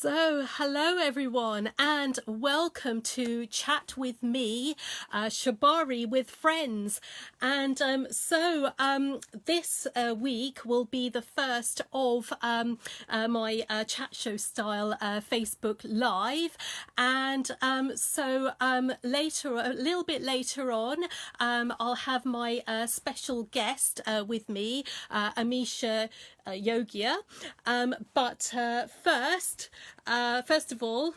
So, hello everyone, and welcome to Chat with me, Shabari with Friends. And this week will be the first of my chat show style Facebook Live. And later, a little bit later on, I'll have my special guest with me, Amisha Yogia. First of all,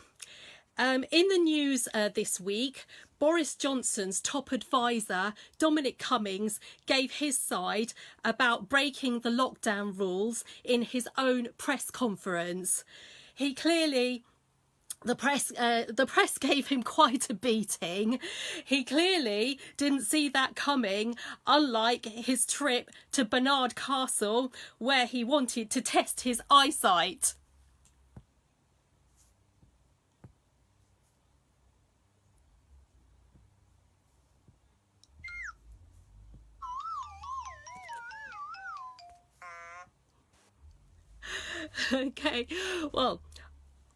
in the news this week, Boris Johnson's top advisor, Dominic Cummings, gave his side about breaking the lockdown rules in his own press conference. He clearly the press gave him quite a beating. He clearly didn't see that coming, unlike his trip to Barnard Castle, where he wanted to test his eyesight. Okay, well,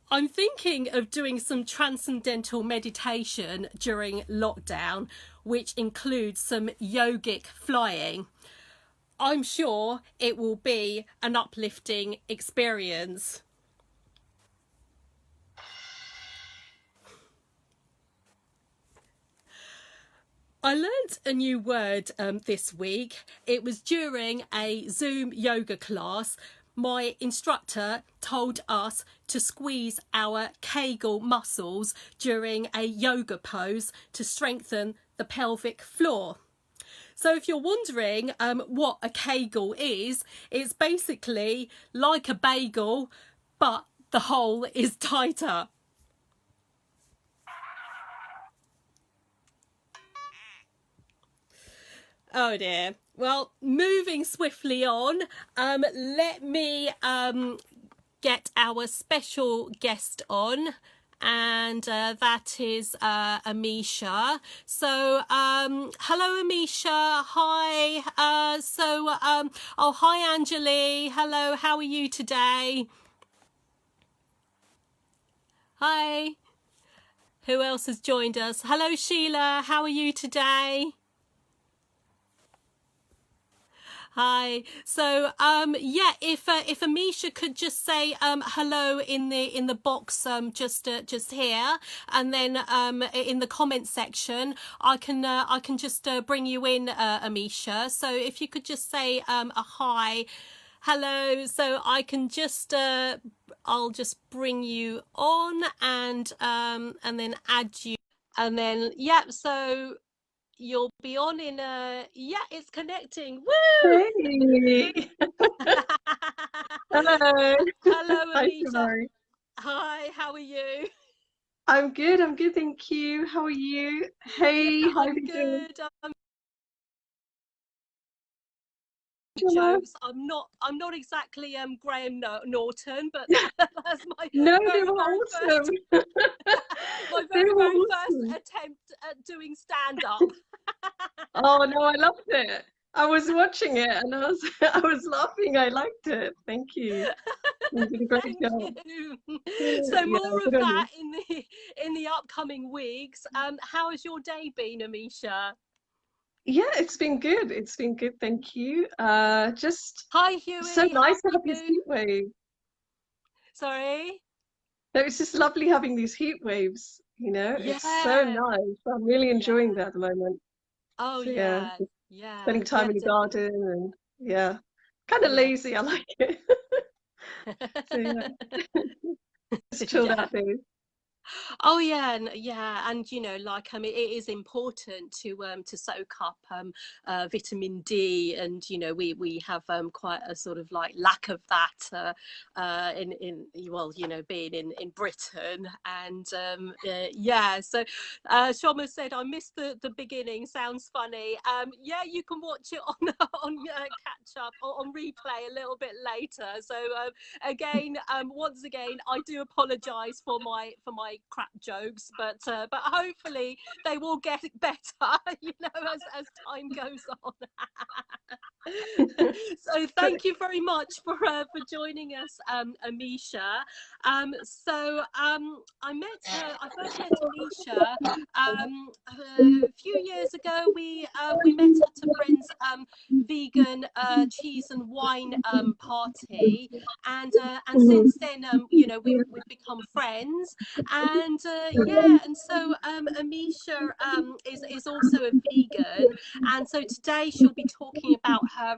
I'm thinking of doing some transcendental meditation during lockdown, which includes some yogic flying. I'm sure it will be an uplifting experience. I learnt a new word this week. It was during a Zoom yoga class. My instructor told us to squeeze our Kegel muscles during a yoga pose to strengthen the pelvic floor. So if you're wondering what a Kegel is, it's basically like a bagel, but the hole is tighter. Oh dear. Well, moving swiftly on, let me get our special guest on, and that is Amisha. So hello Amisha, hi. Oh, hi Anjali, hello, how are you today? Hi. Who else has joined us? Hello Sheila, how are you today? Hi. So yeah, if Amisha could just say hello in the box just here, and then in the comment section I can just bring you in, Amisha. So if you could just say a hi, hello, so I can just I'll just bring you on and then add you, and then yeah, so you'll be on in yeah, it's connecting. Woo! Hey. Hello. Hello Hi, Amita. Shamari. Hi, how are you? I'm good, thank you. How are you? Yeah, Hey, how are I'm you doing? good. I'm Shamar? jokes. I'm not exactly Graham Norton, but that's my No, they very were very awesome. first my They very were very first awesome. attempt at doing stand up. Oh no, I loved it. I was watching it and I was laughing. I liked it. Thank you. You did a great Thank job. you. So Yeah, more of good on that you. in the upcoming weeks. How has your day been, Amisha? Yeah, it's been good. It's been good, thank you. Just Hi so Huey, how nice to are have these you? heat waves. Sorry. No, it's just lovely having these heat waves, it's so Yeah, nice. I'm really enjoying yeah. that at the moment. Oh So yeah, yeah, just yeah, spending yeah, time in the definitely. garden and yeah, kind of Yeah. lazy. I like it. So yeah, just chilled Yeah. out days. Oh yeah, and like it is important to soak up vitamin D, and we have quite a sort of like lack of that in well, being in Britain, and yeah. So Shoma said, I missed the beginning. Sounds funny. Yeah, you can watch it on on catch up or on replay a little bit later. So again, once again, I do apologise for my crap jokes, but hopefully they will get better, as time goes on. So thank you very much for joining us, Amisha. I first met Amisha a few years ago. We met at a friend's vegan cheese and wine party, and Mhm. since then, we've become friends, and yeah, and so Amisha is also a vegan, and so today she'll be talking about her.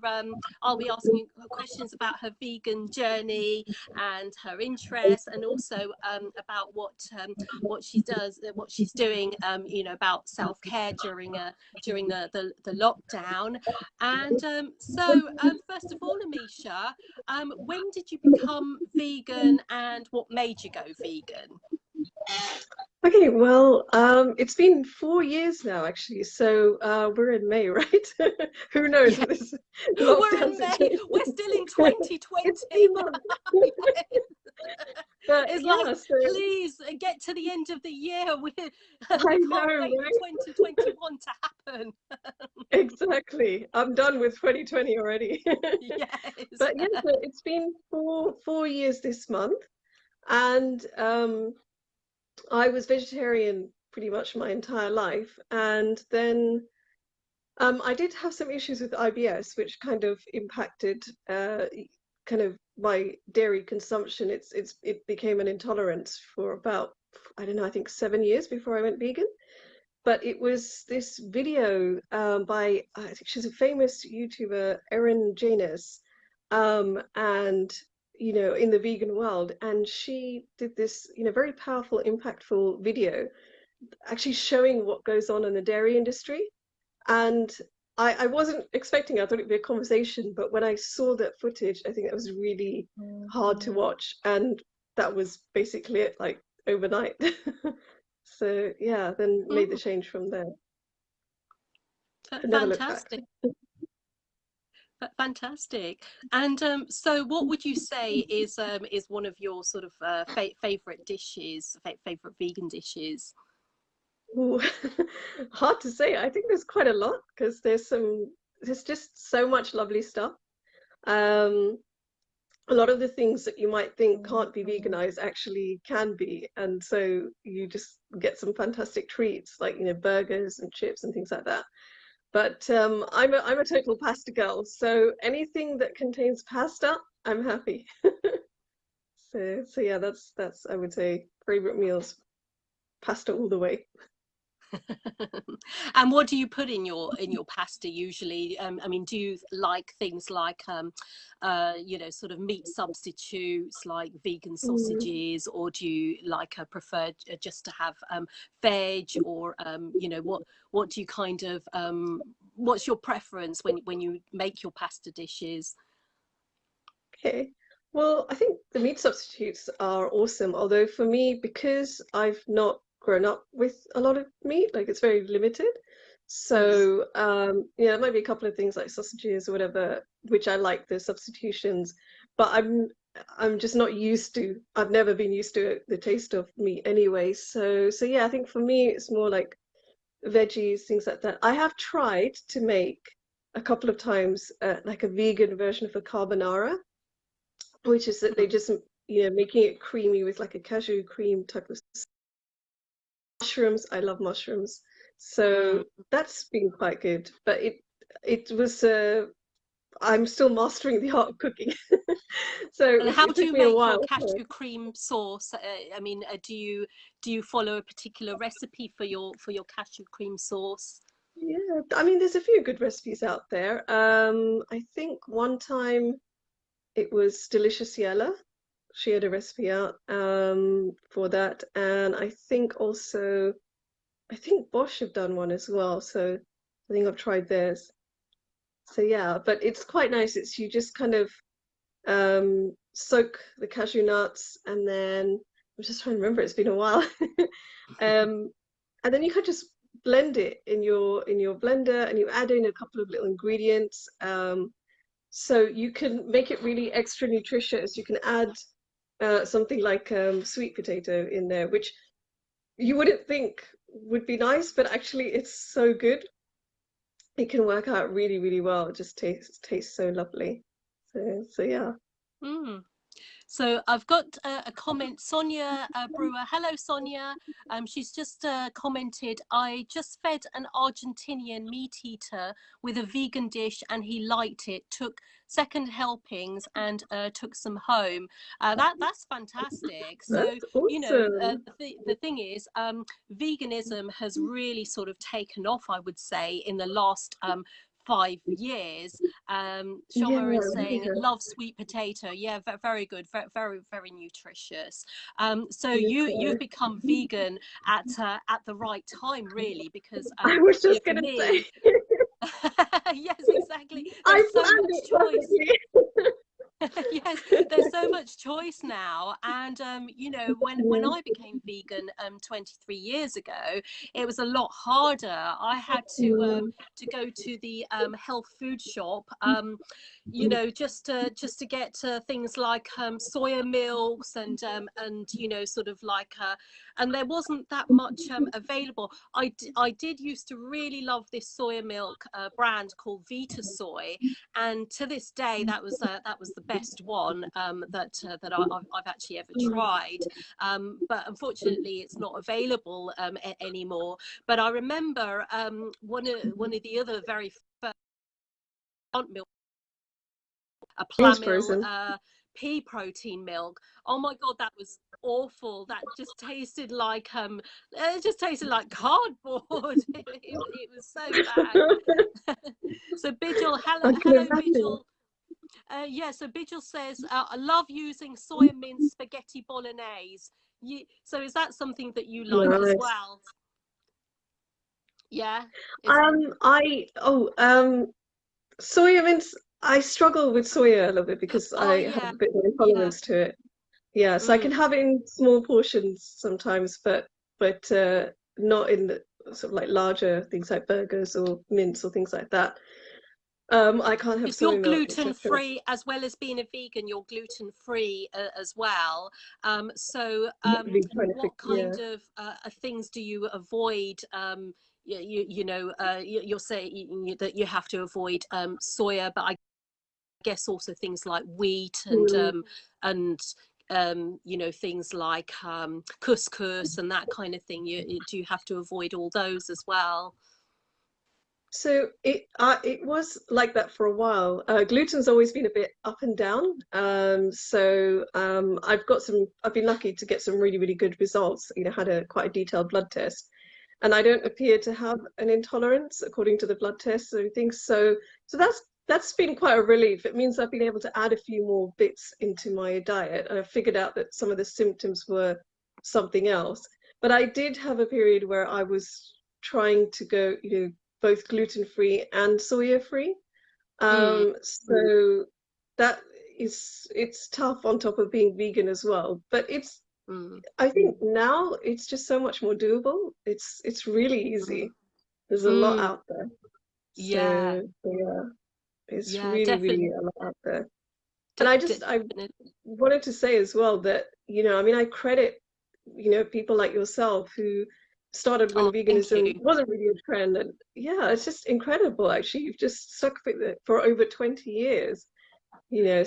I'll be asking questions about her vegan journey and her interests, and also about what she does, what she's doing, about self care during the lockdown. And first of all, Amisha, when did you become vegan, and what made you go vegan? Okay, well, it's been 4 years now, actually. So we're in May, right? Who knows Yeah, with this we're lockdown in May. situation? We're still in It's 2020. 3 months. Yes. But It's like, yeah, so please get to the end of the year. We I we know, can't wait for right? 2021 to happen. Exactly. I'm done with 2020 already. Yes. But yeah, so it's been four years this month, and I was vegetarian pretty much my entire life, and then I did have some issues with IBS, which kind of impacted kind of my dairy consumption. It became an intolerance for about, I don't know, I think 7 years before I went vegan. But it was this video by, I think she's a famous YouTuber, Erin Janis, and in the vegan world, and she did this very powerful, impactful video, actually showing what goes on in the dairy industry. And I wasn't expecting, I thought it'd be a conversation, but when I saw that footage, I think that was really hard to watch. And that was basically it, like overnight. So yeah, then made the Mm, change from there. Never looked back. fantastic. Fantastic. And so, what would you say is one of your sort of favorite dishes, favorite vegan dishes? Ooh, hard to say. I think there's quite a lot because there's just so much lovely stuff. Um, a lot of the things that you might think can't be veganized actually can be, and so you just get some fantastic treats like burgers and chips and things like that. But I'm a total pasta girl, so anything that contains pasta, I'm happy. So yeah, that's I would say favorite meals, pasta all the way. And what do you put in your pasta usually? I mean, do you like things like sort of meat substitutes like vegan Mm. sausages, or do you like prefer just to have veg, or what do you kind of what's your preference when you make your pasta dishes? Okay. Well, I think the meat substitutes are awesome. Although for me, because I've not grown up with a lot of meat, like it's very limited. Mm. So, yeah, there might be a couple of things like sausages or whatever, which I like the substitutions, but I'm just not used to. I've never been used to the taste of meat anyway. So yeah, I think for me it's more like veggies, things like that. I have tried to make a couple of times like a vegan version of a carbonara, which is that they Mm. just making it creamy with like a cashew cream type of mushrooms. I love mushrooms, Mm. so that's been quite good. But it was I'm still mastering the art of cooking, so And how it do took you me a make your while. cashew cream sauce? I mean, do you follow a particular recipe for your cashew cream sauce? Yeah, I mean, there's a few good recipes out there. I think one time it was Delicious Yella. She had a recipe out for that, and I think Bosch have done one as well, so I think I've tried theirs. So yeah, but it's quite nice. It's you just kind of soak the cashew nuts, and then I'm just trying to remember. It's been a while. um, and then you can just blend it in your blender, and you add in a couple of little ingredients. So you can make it really extra nutritious. You can add something like sweet potato in there, which you wouldn't think would be nice, but actually it's so good. it can work out really, really well. It just tastes so lovely. So yeah. Mm. So I've got a comment, Sonia Brewer. Hello, Sonia. She's just commented, I just fed an Argentinian meat eater with a vegan dish and he liked it, took second helpings and took some home. That's fantastic. So, That's you know, awesome. the thing is, veganism has really sort of taken off, I would say, in the last 5 years. Yeah, Shoma is really saying good. love sweet potato. Yeah, very good, very very nutritious. So you've Okay. become vegan at the right time, really, because I was you know, just for gonna say, me, yes, exactly. I There's so planned much it choice. perfectly. Yes, there's so much choice now, and you know, when Yeah. I became vegan 23 years ago, it was a lot harder. I had Mm. to go to the health food shop, you know, just to get things like soya milks and you know, sort of like and there wasn't that much available. I did used to really love this soya milk brand called Vita Soy, and to this day that was the best one that I've actually ever tried, but unfortunately it's not available anymore. But I remember one of the other very first plant milk, a It's Plamil frozen. pea protein milk. Oh my god, that was awful. That just tasted like it just tasted like cardboard. It was so bad. So Bijal, I can hello imagine. Bijal. Yeah, so Bijal says, I love using soya mince spaghetti bolognese. So is that something that you like as Nice. well? Yeah. Is Soya mince. I struggle with soya a little bit because Oh I have yeah, a bit of yeah. intolerance to it. Yeah, so I can Mm. have it in small portions sometimes, but not in the sort of like larger things like burgers or mince or things like that. I can't have Because you're soy milk, gluten etc. free as well as being a vegan, you're gluten free as well. So Really trying to fix, what yeah. kind of things do you avoid? You know, you're saying that you have to avoid soya, but I guess also things like wheat Mm. and you know, things like couscous and that kind of thing. Do you have to avoid all those as well? So it was like that for a while. Gluten's always been a bit up and down. I've been lucky to get some really, really good results. You know, had a quite a detailed blood test, and I don't appear to have an intolerance according to the blood test. So I think so. So that's been quite a relief. It means I've been able to add a few more bits into my diet, and I figured out that some of the symptoms were something else. But I did have a period where I was trying to go, both gluten-free and soya-free. Mm, So that it's tough on top of being vegan as well. But mm, I think now it's just so much more doable. It's really mm, easy. There's a lot mm. out there. Yeah, So yeah, it's yeah, really, really definitely, a lot out there. And I definitely. wanted to say as well that, I mean, I credit, people like yourself who started when Oh, thank veganism you. wasn't really a trend. And yeah, it's just incredible, actually. You've just stuck with it for over 20 years,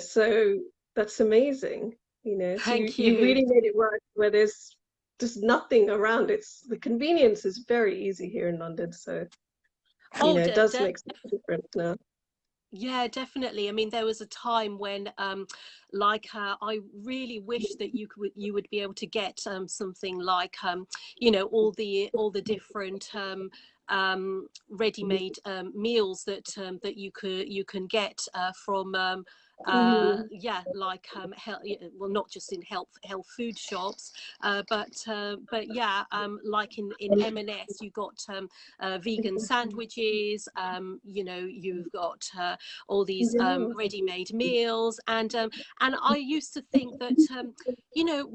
so that's amazing, so you, Thank you you. really made it work where there's just nothing around. The convenience is very easy here in London. So, Oh, it does make such a difference now. yeah, definitely. I mean, there was a time when, like, I really wish that you would be able to get something like, you know, all the different ready-made meals that you can get from Mhm. yeah, like well, not just in health food shops, but yeah, like in M&S you got vegan sandwiches. You know, you've got all these Yeah. ready-made meals, and I used to think that you know,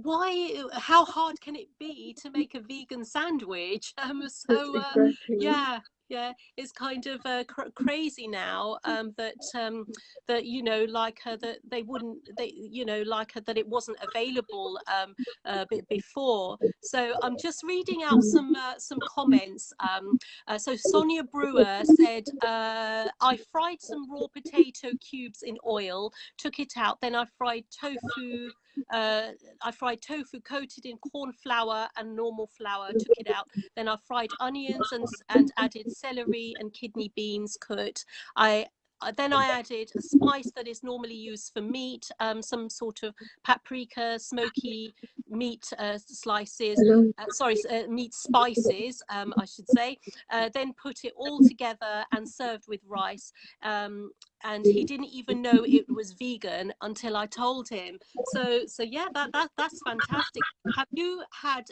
how hard can it be to make a vegan sandwich? That's So exactly. yeah. yeah, it's kind of crazy now, that like that they wouldn't, like that it wasn't available before. So I'm just reading out some comments. So Sonia Brewer said, I fried some raw potato cubes in oil, took it out, then I fried tofu coated in corn flour and normal flour, took it out. Then I fried onions and added celery and kidney beans cut. Then I added a spice that is normally used for meat, some sort of paprika, smoky meat slices, Hello. meat spices, I should say. Then put it all together and served with rice. And he didn't even know it was vegan until I told him. So yeah, that's fantastic. Have you had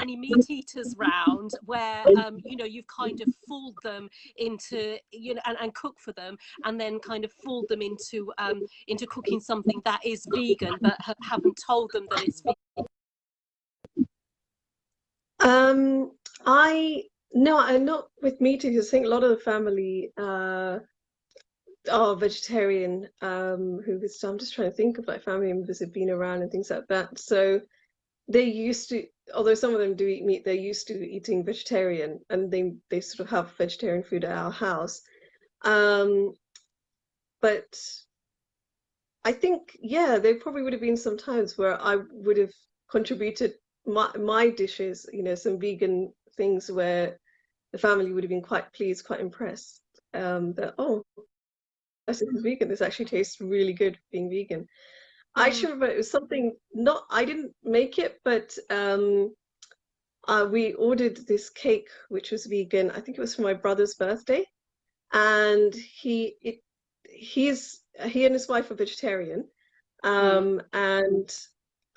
any meat eaters round where you've kind of fooled them into, and cook for them, and then kind of fooled them into cooking something that is vegan, but haven't told them that it's vegan? I no, I'm not with meat eaters. I think a lot of the family are vegetarian. So I'm just trying to think of like family members who've been around and things like that. So they used to, although some of them do eat meat, they're used to eating vegetarian, and they sort of have vegetarian food at our house. But I think, yeah, there probably would have been some times where I would have contributed my dishes, some vegan things where the family would have been quite pleased, quite impressed, that, oh, this is vegan. This actually tastes really good being vegan. I Mm. should remember it was something not, I didn't make it, but we ordered this cake which was vegan. I think it was for my brother's birthday, and he and his wife are vegetarian, Mm. and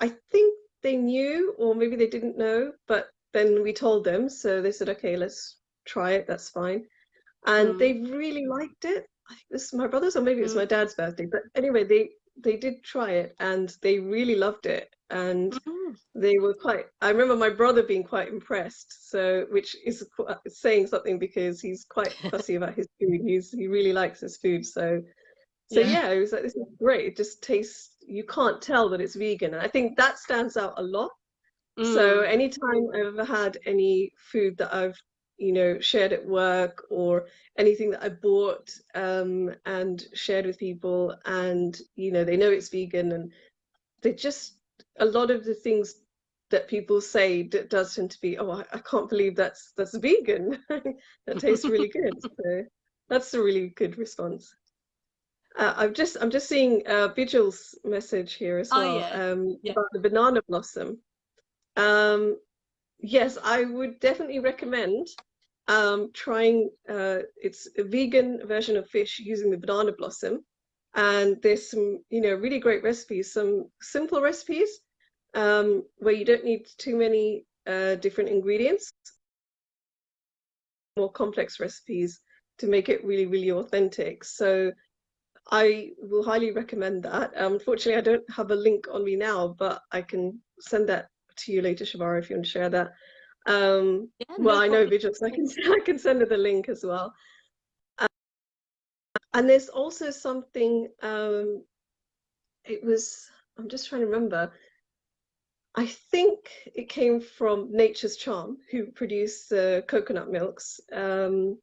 I think they knew, or maybe they didn't know, but then we told them, so they said, okay, let's try it, that's fine. And Mm. they really liked it. I think this is my brother's, or maybe it was Mm. my dad's birthday, but anyway, they did try it and they really loved it. And Mm. they were quite, I remember my brother being quite impressed, so which is saying something because he's quite fussy about his food. He really likes his food, so Yeah. yeah, it was like, this is great. It just tastes, you can't tell that it's vegan. And I think that stands out a lot. So Mm. anytime I've ever had any food that I've, shared at work, or anything that I bought and shared with people, and they know it's vegan, and they just, a lot of the things that people say does tend to be, oh, I can't believe that's vegan. That tastes really good. So that's a really good response. I'm just seeing Vigil's message here as Oh well, yeah. Yeah. about the banana blossom. Um, yes, I would definitely recommend trying. It's a vegan version of fish using the banana blossom, and there's some, really great recipes, some simple recipes where you don't need too many different ingredients, more complex recipes to make it really, really authentic. So I will highly recommend that. Unfortunately, I don't have a link on me now, but I can send that to you later, Shabara, if you want to share that. Yeah, Well, no I know problem. Vigil, so I can I can send her the link as well. And there's also something. It was. I'm just trying to remember. I think it came from Nature's Charm, who produce coconut milks, all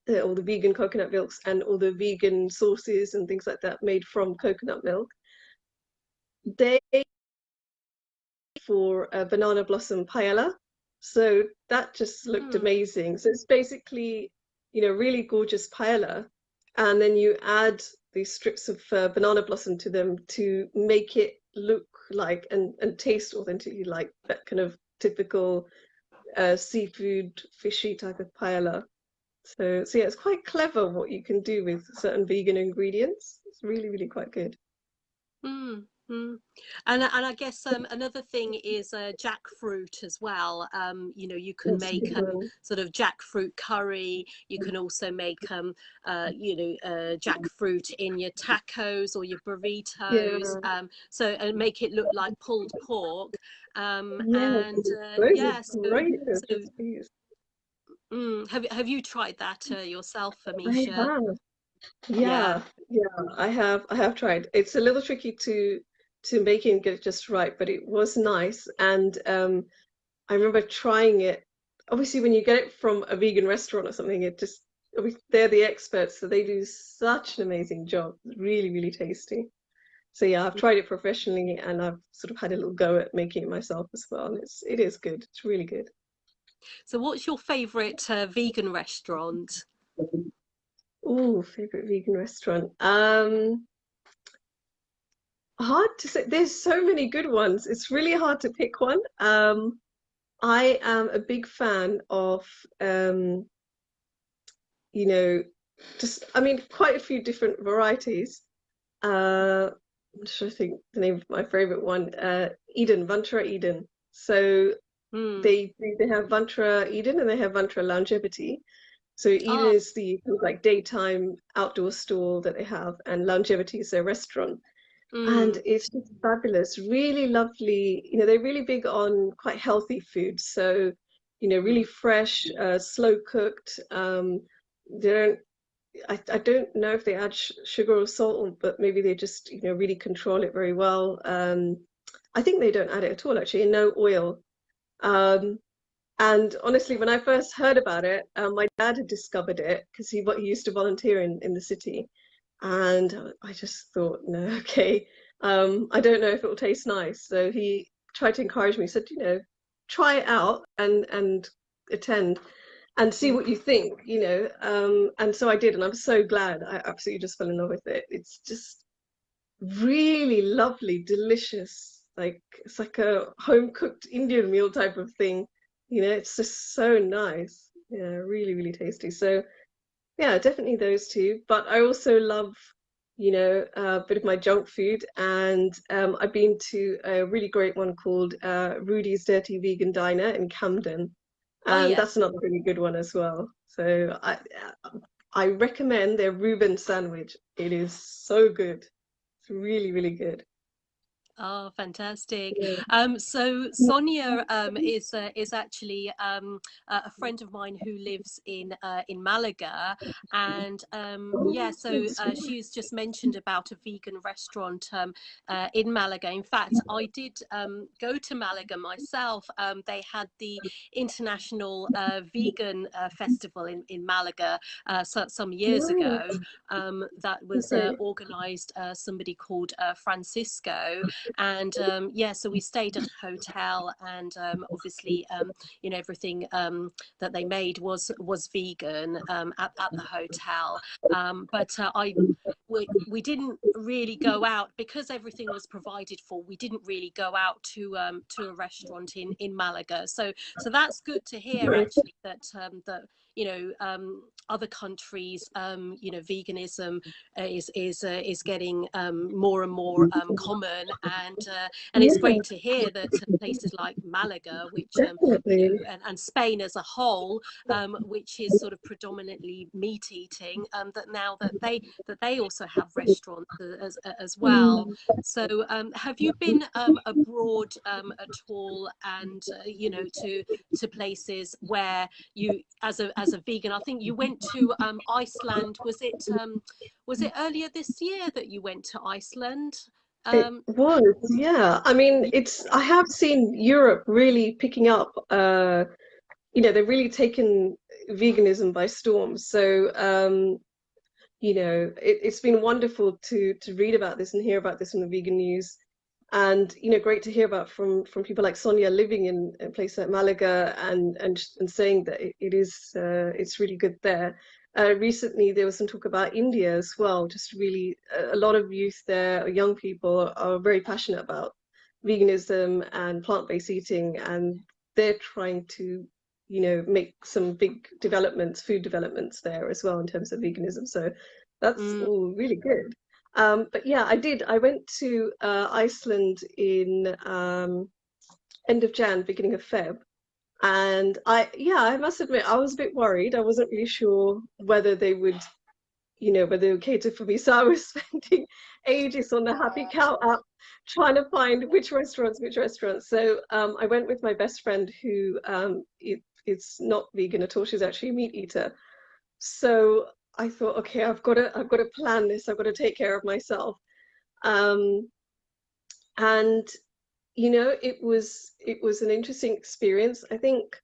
the vegan coconut milks, and all the vegan sauces and things like that made from coconut milk. They for a banana blossom paella. So that just looked Mm. amazing. So it's basically, really gorgeous paella. And then you add these strips of banana blossom to them to make it look like and taste authentically like that kind of typical seafood, fishy type of paella. So yeah, it's quite clever what you can do with certain vegan ingredients. It's really, really quite good. Mm. Mm. And I guess another thing is jackfruit as well. You can That's a make good one. sort of jackfruit curry. You can also make jackfruit in your tacos or your burritos. Yeah. So and make it look like pulled pork. Yes, And those yeah, are great so recipes. Have you tried that yourself, I Amisha? have. Yeah. Yeah, yeah, I have tried. It's a little tricky to make it and get it just right, but it was nice. And I remember trying it. Obviously, when you get it from a vegan restaurant or something, it just they're the experts, so they do such an amazing job. Really, really tasty. So yeah, I've tried it professionally, and I've sort of had a little go at making it myself as well. And it is good. It's really good. So, what's your favourite vegan restaurant? Oh, favorite vegan restaurant. Hard to say. There's so many good ones. It's really hard to pick one. I am a big fan of you know, just I mean, quite a few different varieties. I'm just trying to think the name of my favorite one. Eden, Vantra Eden. So Hmm. they have Vantra Eden and they have Vantra Longevity. So Eden Ah. is the kind of like daytime outdoor stall that they have, and Longevity is their restaurant. And Mm. it's just fabulous, really lovely. They're really big on quite healthy food. So, really fresh, slow cooked. They don't, I don't know if they add sugar or salt, but maybe they just, really control it very well. I think they don't add it at all, actually, and no oil. Um, and honestly, when I first heard about it, my dad had discovered it because he used to volunteer in the city. And I just thought, no, okay, I don't know if it will taste nice. So he tried to encourage me, said, try it out and attend and see what you think. And so I did, and I'm so glad. I absolutely just fell in love with it. It's just really lovely, delicious. Like it's like a home cooked Indian meal type of thing. It's just so nice. Yeah, really, really tasty. So yeah, definitely those two. But I also love, a bit of my junk food, and I've been to a really great one called Rudy's Dirty Vegan Diner in Camden, Oh and yeah. that's another really good one as well. So I recommend their Reuben sandwich. It is so good. It's really, really good. Oh, fantastic. Yeah. So Sonia is actually a friend of mine who lives in Malaga, and yeah, so she's just mentioned about a vegan restaurant in Malaga. In fact, I did go to Malaga myself. They had the International Vegan Festival in Malaga some years ago. Nice. That was Okay. organised somebody called Francisco, and yeah, so we stayed at a hotel, and obviously everything that they made was vegan at the hotel, but we didn't really go out because everything was provided for. We didn't really go out to a restaurant in Malaga, so that's good to hear actually that other countries, veganism is getting more and more common, and it's Yeah, great to hear that places like Malaga, which definitely. and Spain as a whole, which is sort of predominantly meat eating, that now that they also have restaurants as well. Mm. So have you been abroad at all, and to places where you as a vegan, I think you went to Iceland. Was it earlier this year that you went to Iceland? It Um, was, yeah. I mean, I have seen Europe really picking up, they've really taken veganism by storm. So, it's been wonderful to read about this and hear about this in the vegan news. And, great to hear about from people like Sonia living in a place like Malaga and saying that it is it's really good there. Recently, there was some talk about India as well. Just really, a lot of youth there, or young people, are very passionate about veganism and plant-based eating, and they're trying to, make some big developments, food developments there as well in terms of veganism. So that's mm, all really good. But yeah, I did. I went to Iceland in end of Jan, beginning of Feb. And I must admit, I was a bit worried. I wasn't really sure whether they would, whether they would cater for me. So I was spending ages on the Happy Cow app trying to find which restaurants. So I went with my best friend who is not vegan at all. She's actually a meat eater. So I thought, okay, I've got to plan this. I've got to take care of myself. Um, and it was an interesting experience. I think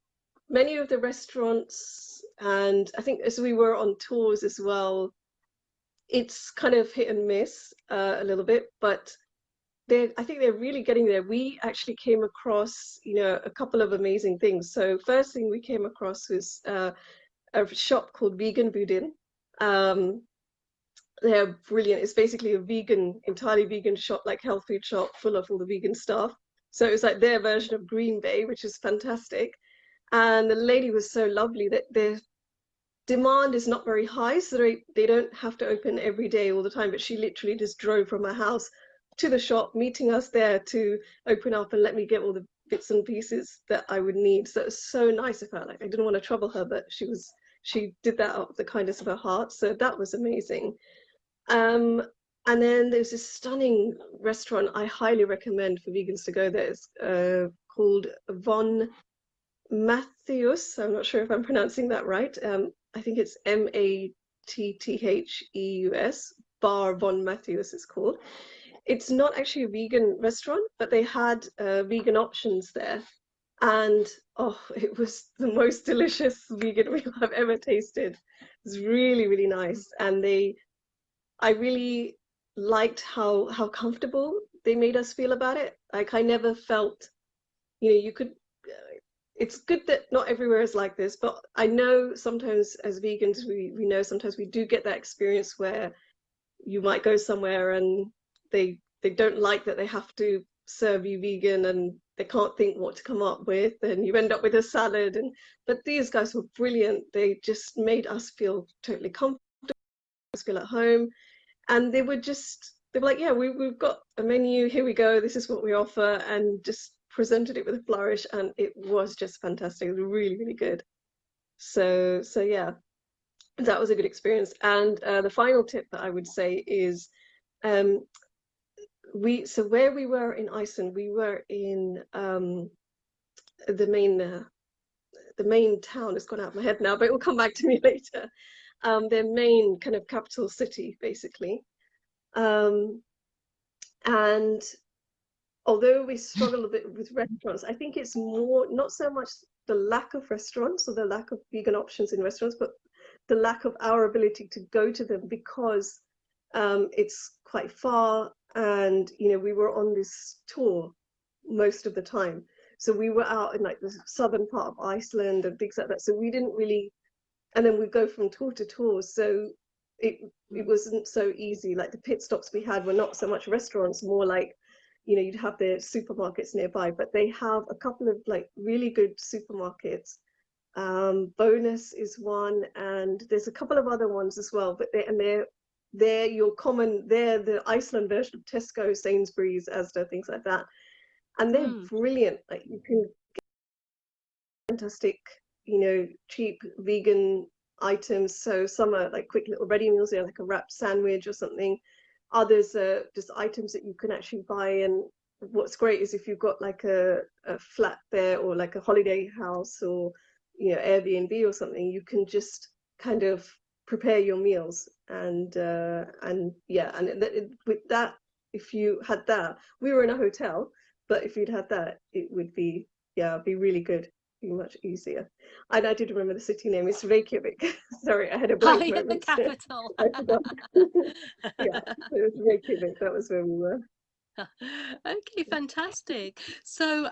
many of the restaurants, and I think as we were on tours as well, it's kind of hit and miss a little bit, but I think they're really getting there. We actually came across, a couple of amazing things. So first thing we came across was a shop called Vegan Boudin. Um, they're brilliant. It's basically a vegan, entirely vegan shop, like health food shop, full of all the vegan stuff. So it was like their version of Green Bay, which is fantastic. And the lady was so lovely that their demand is not very high, so they don't have to open every day all the time. But she literally just drove from her house to the shop, meeting us there to open up and let me get all the bits and pieces that I would need. So it was so nice of her. Like, I didn't want to trouble her, but she did that out of the kindness of her heart. So that was amazing. Um, and then there's this stunning restaurant I highly recommend for vegans to go there. It's called Von Mattheus. I'm not sure if I'm pronouncing that right. I think it's Matttheus. Bar Von Mattheus is called. It's not actually a vegan restaurant, but they had vegan options there. And oh, it was the most delicious vegan meal I've ever tasted. It was really, really nice. And I really liked how comfortable they made us feel about it. Like I never felt, you could. It's good that not everywhere is like this, but I know sometimes as vegans, we know sometimes we do get that experience where you might go somewhere and they don't like that they have to serve you vegan and they can't think what to come up with, and you end up with a salad. But these guys were brilliant. They just made us feel totally comfortable, feel at home. And they were like, yeah, we've got a menu, here we go, this is what we offer, and just presented it with a flourish, and it was just fantastic. It was really, really good. So yeah, that was a good experience. And the final tip that I would say is where we were in Iceland, we were in the main town. It's gone out of my head now, but it will come back to me later. Their main kind of capital city, basically. And although we struggle a bit with restaurants, I think it's more not so much the lack of restaurants or the lack of vegan options in restaurants, but the lack of our ability to go to them, because it's quite far, and we were on this tour most of the time. So we were out in like the southern part of Iceland and things like that. So we didn't really, and then we go from tour to tour. So it wasn't so easy. Like the pit stops we had were not so much restaurants, more like, you'd have the supermarkets nearby, but they have a couple of like really good supermarkets. Bonus is one, and there's a couple of other ones as well, but they're the Iceland version of Tesco, Sainsbury's, Asda, things like that. And they're brilliant. Like you can get fantastic, cheap vegan items. So some are like quick little ready meals, like a wrapped sandwich or something. Others are just items that you can actually buy. And what's great is if you've got like a flat there, or like a holiday house, or Airbnb or something, you can just kind of prepare your meals. And yeah, and with that, if you had that, we were in a hotel, but if you'd had that, it would be really good, be much easier. And I did remember the city name. It's Reykjavik. Sorry, I had a blank moment. The capital. I forgot. Yeah, it was Reykjavik. That was where we were. Okay, fantastic. So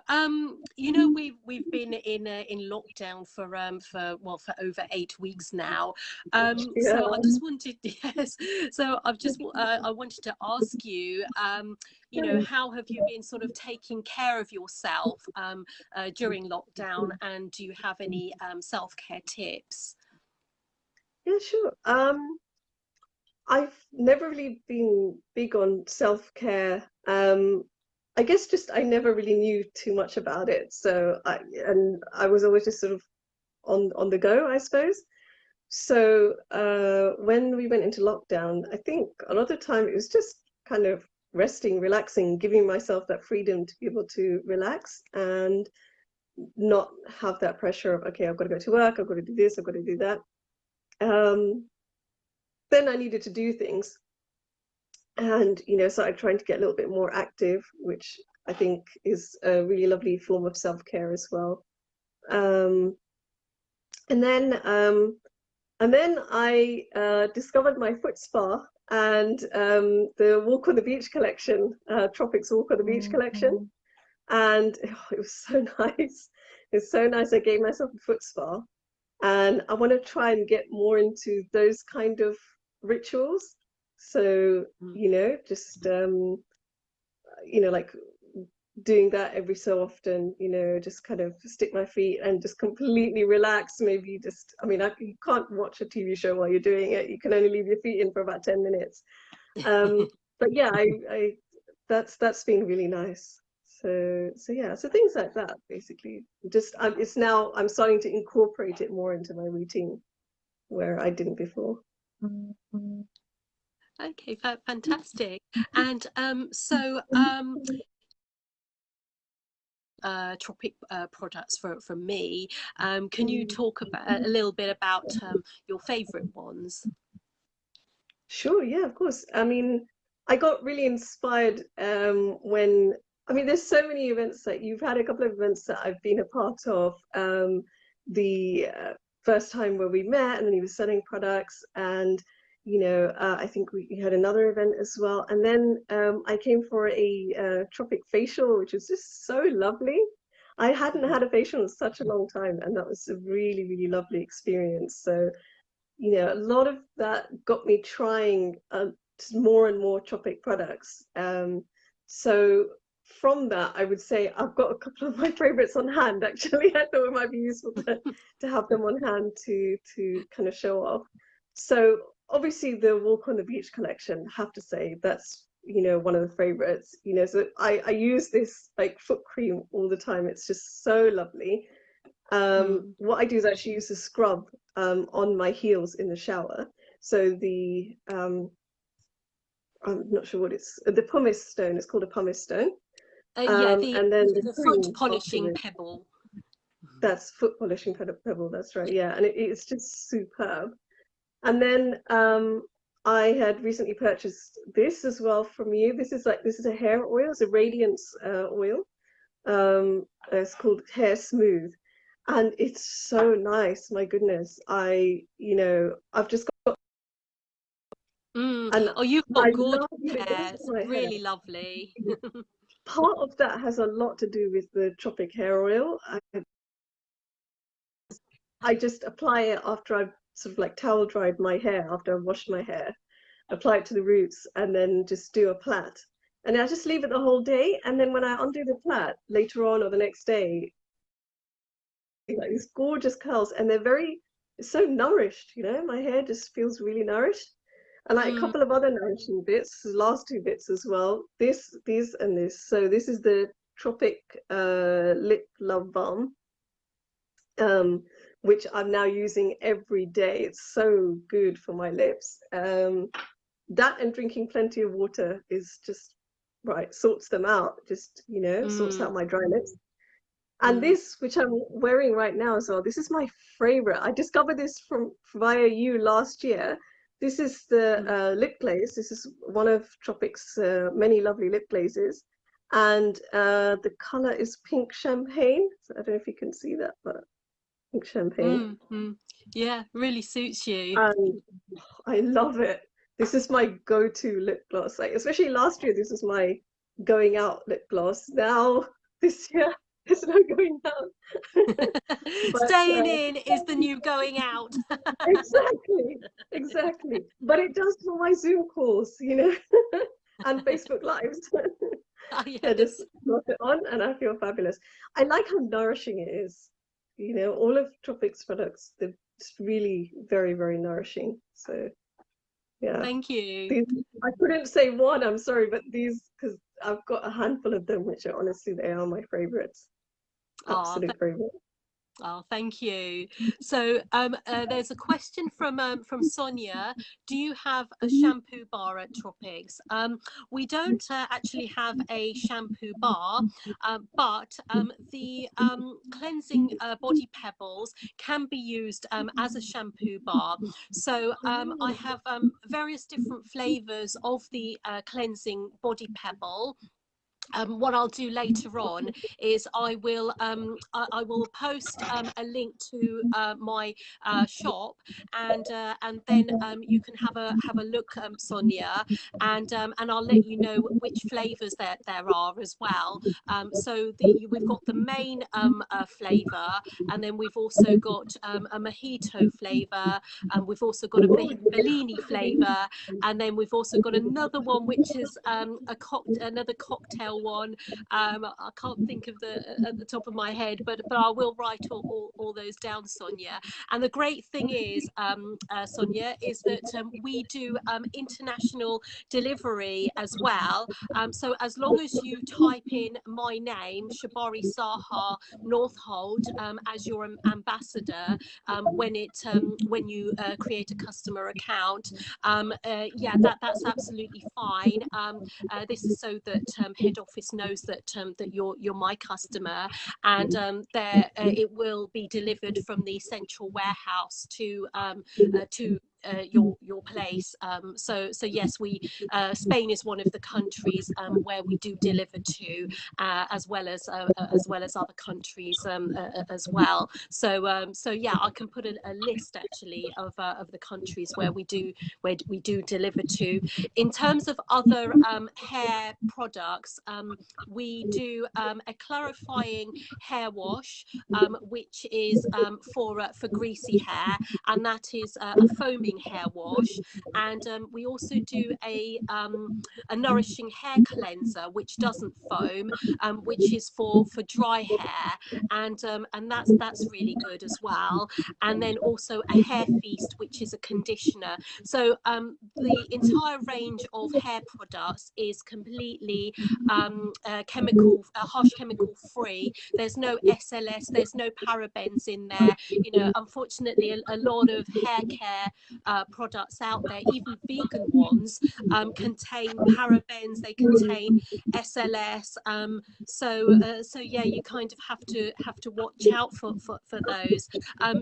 we've been in lockdown for over 8 weeks now. So I just wanted I wanted to ask you, how have you been sort of taking care of yourself during lockdown, and do you have any self-care tips? Yeah, sure. I've never really been big on self-care. I guess just I never really knew too much about it. So I was always just sort of on the go, I suppose. So when we went into lockdown, I think a lot of the time it was just kind of resting, relaxing, giving myself that freedom to be able to relax. And not have that pressure of, okay, I've got to go to work, I've got to do this, I've got to do that. Then I needed to do things, and started trying to get a little bit more active, which I think is a really lovely form of self-care as well. Um, and then I discovered my foot spa and the Walk on the Beach collection, Tropics Walk on the Beach collection. And it was so nice. It's so nice. I gave myself a foot spa, and I want to try and get more into those kind of rituals. So, just like doing that every so often, just kind of stick my feet and just completely relax. Maybe just, I mean, you can't watch a TV show while you're doing it. You can only leave your feet in for about 10 minutes. But yeah, I that's been really nice. So yeah, so things like that, basically. Just it's now I'm starting to incorporate it more into my routine where I didn't before. Okay, fantastic. And Tropic products from me. Can you talk about a little bit about your favorite ones? Sure, yeah, of course. I mean, I got really inspired when, I mean, there's so many events that you've had, a couple of events that I've been a part of. The first time where we met, and then he was selling products, and I think we had another event as well. And then I came for a Tropic facial, which was just so lovely. I hadn't had a facial in such a long time, and that was a really, really lovely experience. So a lot of that got me trying more and more Tropic products. So from that, I would say I've got a couple of my favorites on hand, actually. I thought it might be useful to have them on hand to kind of show off. So obviously the Walk on the Beach collection, I have to say, that's one of the favorites. So I use this like foot cream all the time. It's just so lovely. What I do is actually use a scrub on my heels in the shower. So the I'm not sure what it's, the pumice stone. It's called a pumice stone. Yeah, and then the foot polishing pebble. That's foot polishing pebble. That's right. Yeah, and it's just superb. And then I had recently purchased this as well from you. This is a hair oil. It's a radiance oil. It's called Hair Smooth. And it's so nice. My goodness. I've just got and oh, you've got gorgeous hair. It's really hair. Lovely. Part of that has a lot to do with the Tropic hair oil. I just apply it after I've sort of like towel dried my hair, after I've washed my hair, apply it to the roots, and then just do a plait. And I just leave it the whole day. And then when I undo the plait later on or the next day, like these gorgeous curls, and they're so nourished. My hair just feels really nourished. And like a couple of other nourishing bits, the last two bits as well. These, and this. So this is the Tropic Lip Love Balm, which I'm now using every day. It's so good for my lips. That and drinking plenty of water is just right, sorts them out. Just sorts out my dry lips. And this, which I'm wearing right now as well, this is my favorite. I discovered this via you last year. This is the lip glaze. This is one of Tropic's many lovely lip glazes. And the color is pink champagne. So I don't know if you can see that, but pink champagne. Yeah, really suits you. And I love it. This is my go-to lip gloss. Like, especially last year, this was my going out lip gloss. Now, this year, it's not going out. Staying in is the new going out. Exactly. But it does for my Zoom calls, and Facebook Lives. Yes. I just put it on and I feel fabulous. I like how nourishing it is. All of Tropic's products, they're just really very, very nourishing. So yeah. Thank you. I couldn't say one, I'm sorry, but these, because I've got a handful of them, which are honestly, they are my favorites. Absolute favorite. Oh, thank you. So there's a question from Sonia. Do you have a shampoo bar at Tropics? We don't actually have a shampoo bar, but the cleansing body pebbles can be used as a shampoo bar. So I have various different flavors of the cleansing body pebble. What I'll do later on is I will post a link to my shop, and then you can have a look, Sonia, and I'll let you know which flavors there are as well. So we've got the main flavor, and then we've also got a mojito flavor, and we've also got a Bellini flavor, and then we've also got another one which is another cocktail one. I can't think of at the top of my head, but I will write all those down, Sonia. And the great thing is, Sonia, is that we do international delivery as well. So as long as you type in my name, Shibari Saha Northolt, as your ambassador, when you create a customer account, yeah, that's absolutely fine. This is so that head office knows that that you're my customer, and it will be delivered from the central warehouse to your place. So yes, Spain is one of the countries where we do deliver to, as well as other countries as well. So yeah, I can put a list actually of the countries where we do deliver to. In terms of other hair products, we do a clarifying hair wash, which is for greasy hair, and that is a foaming hair wash. And we also do a nourishing hair cleanser, which doesn't foam, which is for dry hair, and that's really good as well. And then also a hair feast, which is a conditioner. So the entire range of hair products is completely harsh chemical free. There's no SLS, there's no parabens in there. You know, unfortunately, a lot of hair care products out there, even vegan ones, contain parabens, they contain SLS. So yeah, you kind of have to watch out for those.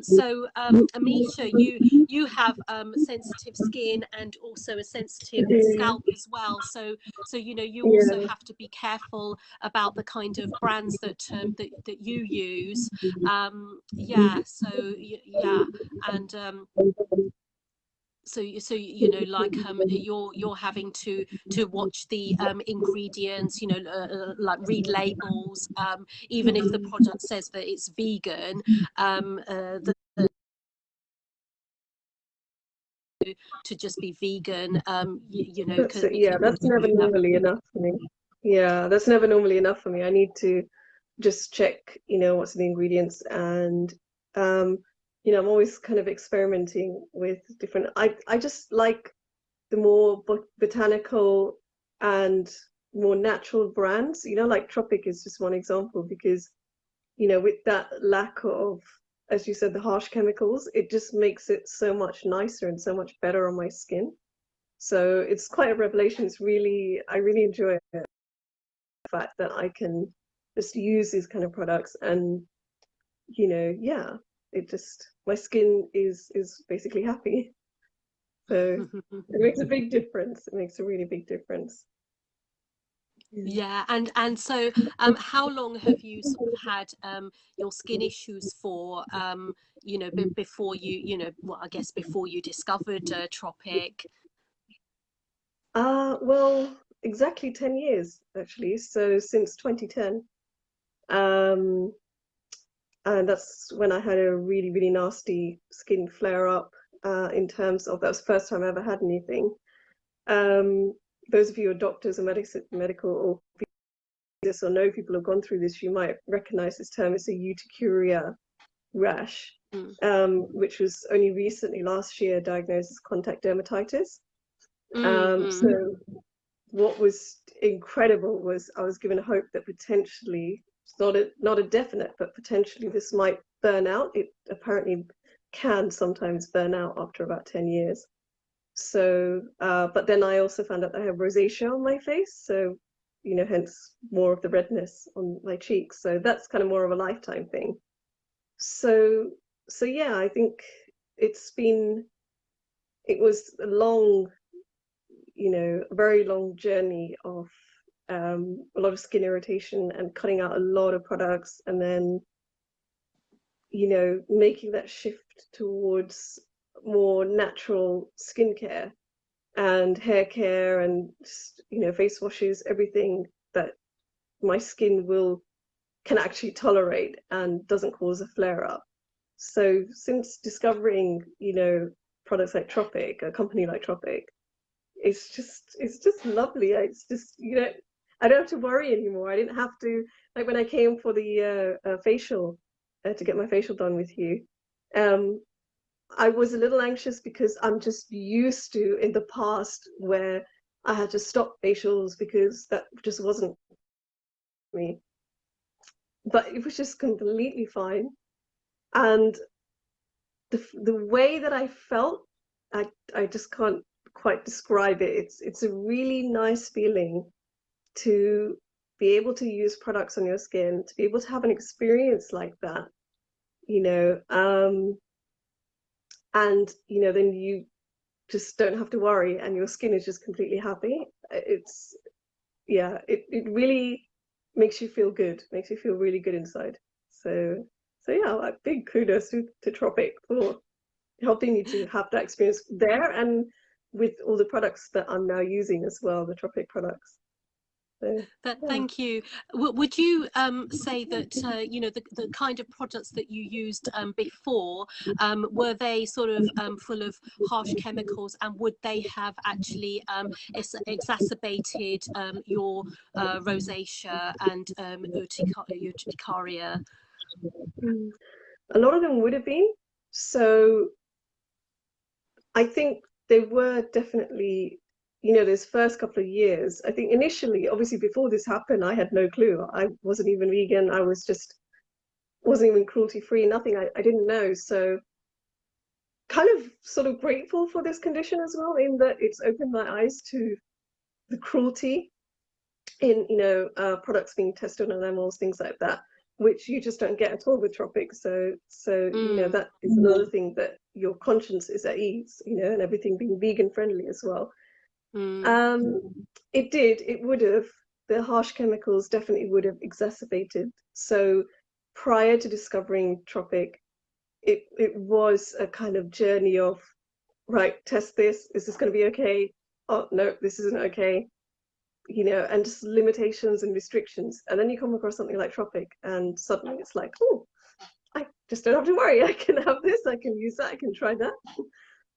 So Amisha, you have sensitive skin and also a sensitive Yeah, scalp as well. So you know, you also have to be careful about the kind of brands that that you use. Yeah. So yeah, and so you know, like you're having to watch the ingredients, you know, like read labels, even if the product says that it's vegan, to just be vegan, you know, that's it. Yeah, because that's never you have. normally enough for me. Yeah, that's never normally enough for me. I need to just check, what's in the ingredients, and um, I'm always kind of experimenting with different. I just like the more botanical and more natural brands. Like Tropic is just one example, because with that lack of, as you said, the harsh chemicals, it just makes it so much nicer and so much better on my skin. So it's quite a revelation. I really enjoy it, the fact that I can just use these kind of products, and yeah, it just, my skin is basically happy. So it makes a big difference. It makes a really big difference. Yeah. Yeah, and so how long have you sort of had your skin issues for, you know, before you know, well, I guess before you discovered Tropic? Well, exactly 10 years actually. So since 2010. Um, and that's when I had a really, really nasty skin flare up, in terms of, that was the first time I ever had anything. Um, those of you who are doctors or medical or this, or know people who have gone through this, you might recognize this term. It's a urticaria rash, Mm. which was only recently last year diagnosed as contact dermatitis. Mm. So what was incredible was I was given hope that potentially, it's not a definite, but potentially this might burn out. It apparently can sometimes burn out after about 10 years. So, but then I also found out I have rosacea on my face. So, you know, hence more of the redness on my cheeks. So that's kind of more of a lifetime thing. So, so yeah, I think it was a long, you know, a very long journey of a lot of skin irritation and cutting out a lot of products, and then, you know, making that shift towards more natural skincare and hair care and, you know, face washes, everything that my skin can actually tolerate and doesn't cause a flare up. So since discovering, you know, products like Tropic, a company like Tropic, it's just lovely. It's just, you know, I don't have to worry anymore. I didn't have to, like when I came for the facial to get my facial done with you. Um, I was a little anxious because I'm just used to in the past where I had to stop facials because that just wasn't me. But it was just completely fine. And the way that I felt, I just can't quite describe it. It's a really nice feeling to be able to use products on your skin, to be able to have an experience like that, you know, and you know, then you just don't have to worry and your skin is just completely happy. It's yeah, it really makes you feel good, makes you feel really good inside. So yeah, like big kudos to Tropic for helping me to have that experience there and with all the products that I'm now using as well, the Tropic products. So yeah. Thank you. Would you say that you know, the kind of products that you used before, were they sort of full of harsh chemicals, and would they have actually exacerbated your rosacea and urticaria? Mm. A lot of them would have been. So I think they were definitely, you know, those first couple of years. I think initially, obviously before this happened, I had no clue. I wasn't even vegan. I wasn't even cruelty free, nothing. I didn't know. So kind of sort of grateful for this condition as well, in that it's opened my eyes to the cruelty in, you know, products being tested on animals, things like that, which you just don't get at all with Tropic. So you know, that is another thing, that your conscience is at ease, you know, and everything being vegan friendly as well. It would have, the harsh chemicals definitely would have exacerbated. So prior to discovering Tropic, it was a kind of journey of, right, test this, is this going to be okay? Oh no, this isn't okay, you know, and just limitations and restrictions. And then you come across something like Tropic and suddenly it's like, oh, I just don't have to worry. I can have this, I can use that, I can try that.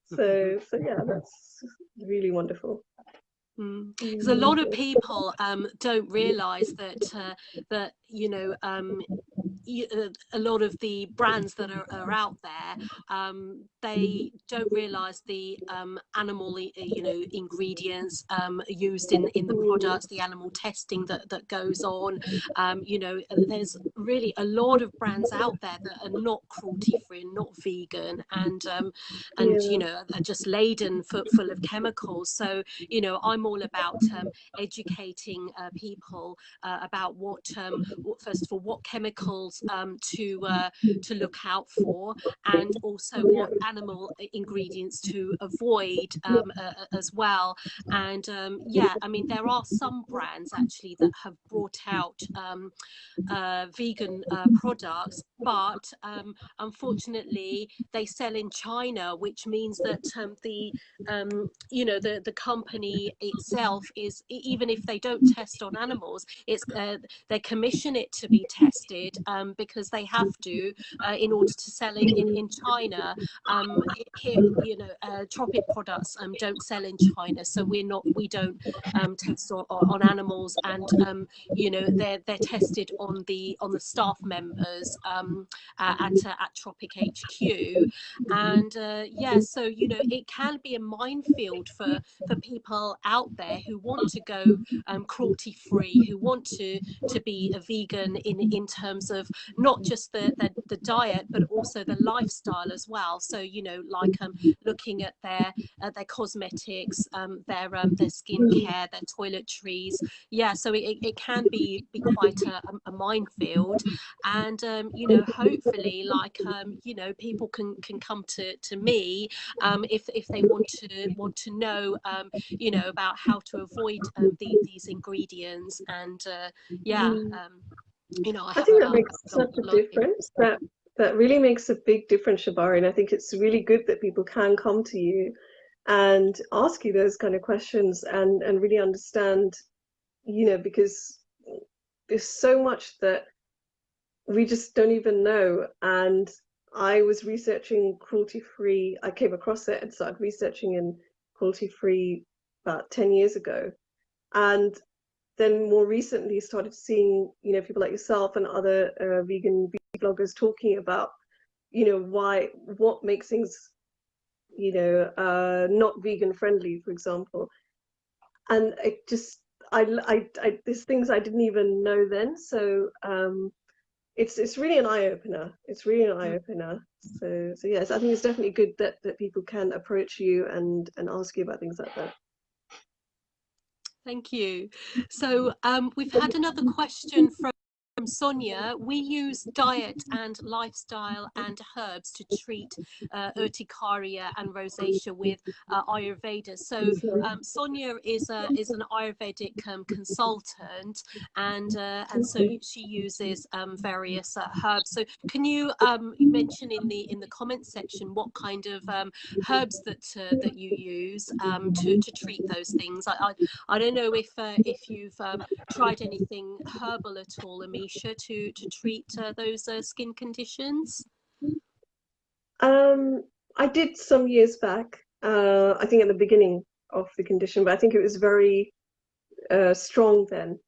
So yeah, that's really wonderful. Because a lot of people don't realize that you know, a lot of the brands that are out there, they don't realize the animal, you know, ingredients used in the products, the animal testing that goes on. You know, there's really a lot of brands out there that are not cruelty free and not vegan, and you know, are just laden full of chemicals. So you know, I'm all about educating people about what first of all, what chemicals to look out for, and also what animal ingredients to avoid as well. And yeah, I mean, there are some brands actually that have brought out vegan products, but unfortunately they sell in China, which means that the you know, the company itself is, even if they don't test on animals, it's they commission it to be tested because they have to in order to sell in China. Here, you know, Tropic products don't sell in China, so we don't test on animals, and you know, they're tested on the staff members at Tropic HQ. And yeah, so you know, it can be a minefield for people out there who want to go cruelty free, who want to be a vegan in terms of not just the diet, but also the lifestyle as well. So, you know, like looking at their cosmetics, their skincare, their toiletries. Yeah, so it can be quite a minefield. And you know, hopefully, like you know, people can come to me if they want to know you know, about how to avoid these ingredients. And yeah, you know, I I have a, think that a makes such a lot of people. difference. That really makes a big difference, Shabari. And I think it's really good that people can come to you and ask you those kind of questions and really understand, you know, because there's so much that we just don't even know. And I was researching cruelty free, I came across it and started researching in cruelty free about 10 years ago. And then more recently started seeing, you know, people like yourself and other vegan bloggers talking about, you know, what makes things, you know, not vegan friendly, for example. And it just, there's things I didn't even know then. So it's really an eye opener. It's really an eye opener. So yes, I think it's definitely good that people can approach you and ask you about things like that. Thank you. So we've had another question from Sonia. We use diet and lifestyle and herbs to treat urticaria and rosacea with Ayurveda. So Sonia is an Ayurvedic consultant, and so she uses various herbs. So can you mention in the comments section what kind of herbs that you use to treat those things? I don't know if you've tried anything herbal at all, Amisha, to treat those skin conditions. I did some years back. I think at the beginning of the condition, but I think it was very strong then.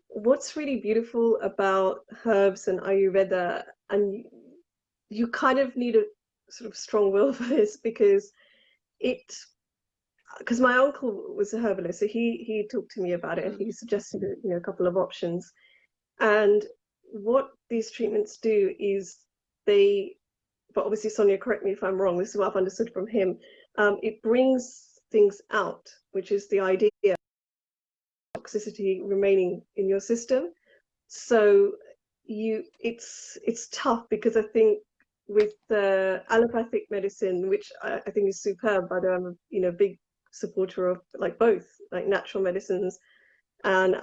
What's really beautiful about herbs and Ayurveda, and you kind of need a sort of strong will for this because my uncle was a herbalist, so he talked to me about it and he suggested, you know, a couple of options. And what these treatments do is but obviously, Sonia, correct me if I'm wrong, this is what I've understood from him. It brings things out, which is the idea of toxicity remaining in your system. So it's tough because I think with the allopathic medicine, which I think is superb, but I'm a, you know, big supporter of like both, like natural medicines and